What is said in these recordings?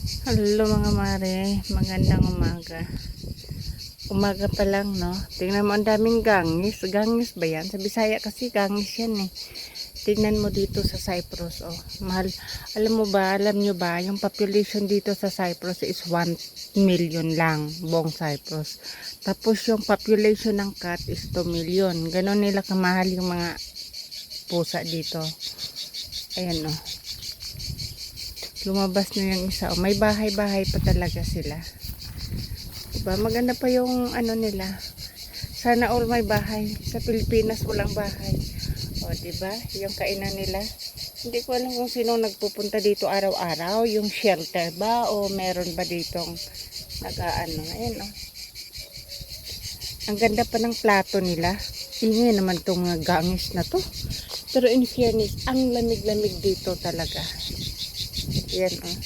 Hello mga mare, magandang umaga. Umaga pa lang, no? Tingnan mo, ang daming gangis. Gangis ba yan? Sa Bisaya kasi gangis yan eh. Tingnan mo dito sa Cyprus, oh. Mahal. Alam mo ba, alam nyo ba, yung population dito sa Cyprus is 1 million lang, buong Cyprus. Tapos yung population ng cat is 2 million. Ganon nila kamahal yung mga pusa dito. Ayan, oh. Lumabas na yung isa. Oh, may bahay-bahay pa talaga sila. Diba? Maganda pa yung ano nila. Sana all may bahay. Sa Pilipinas walang bahay. O, diba? Yung kainan nila. Hindi ko alam kung sino nagpupunta dito araw-araw. Yung shelter ba? O meron ba ditong nag-aano? Ayan, o. Ang ganda pa ng plato nila. Ingay naman itong mga gangis na to. Pero in fairness, ang lamig-lamig dito talaga. Yan, oh.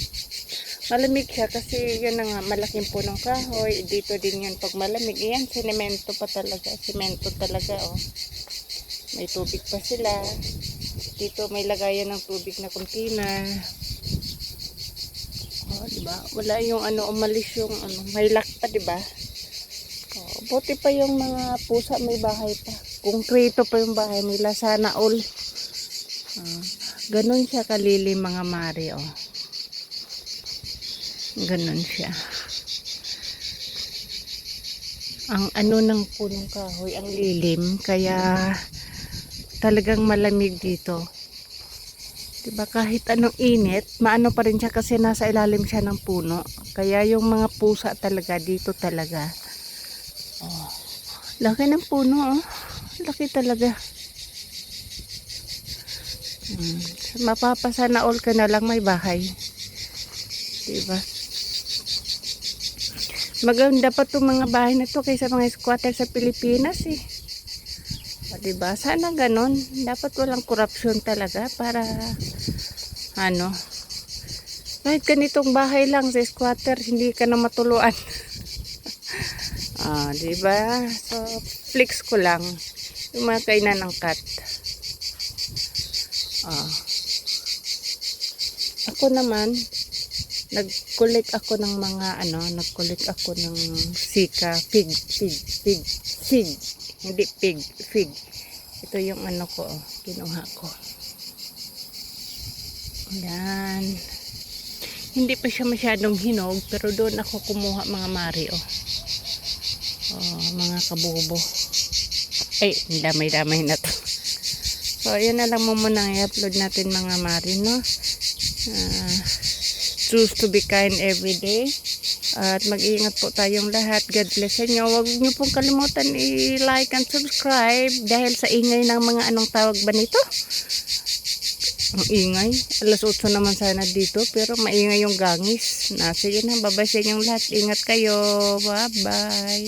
Malamig siya kasi yun nga, malaking punong kahoy. Dito din yun pag malamig. Yan, semento pa talaga. Semento talaga, oh. May tubig pa sila. Dito may lagayan ng tubig na container. Oh, diba? Wala yung ano, umalis yung ano, may lock pa, diba? Oh, buti pa yung mga pusa, may bahay pa. Konkreto pa yung bahay nila. Sana all. Ganun siya kalilim mga mare, oh. Ganun siya. Ang ano ng punong kahoy, ang lilim, kaya talagang malamig dito. Diba kahit anong init, maano pa rin siya kasi nasa ilalim siya ng puno. Kaya yung mga pusa talaga dito talaga. Oh, laki ng puno, oh. Laki talaga. Mapapasana all ka na lang may bahay. Diba? Maganda pa itong mga bahay na to kaysa mga squatter sa Pilipinas eh. O, diba? Sana ganon. Dapat walang korupsyon talaga para ano. Kahit ganitong bahay lang sa squatter, hindi ka na matuluan. Diba? So, flex ko lang yung mga kainan ng cat. Ako naman, nag-collect ako ng mga nag-collect ako ng sika, fig. Hindi pig, fig. Ito yung ano ko, kinuha ko. Yan. Hindi pa siya masyadong hinog, pero doon ako kumuha mga mari, oh. Mga kabubo. Ay, damay-damay na to. So, yun na lang mo muna i-upload natin mga mari, no? Choose to be kind every day. At mag-iingat po tayong lahat. God bless sa inyo. Huwag niyo pong kalimutan i-like and subscribe dahil sa ingay ng mga anong tawag ba nito? Ang ingay. Alas 8 naman sana dito pero maingay yung gangis. Sige na, babay sa inyong lahat. Ingat kayo. Bye-bye.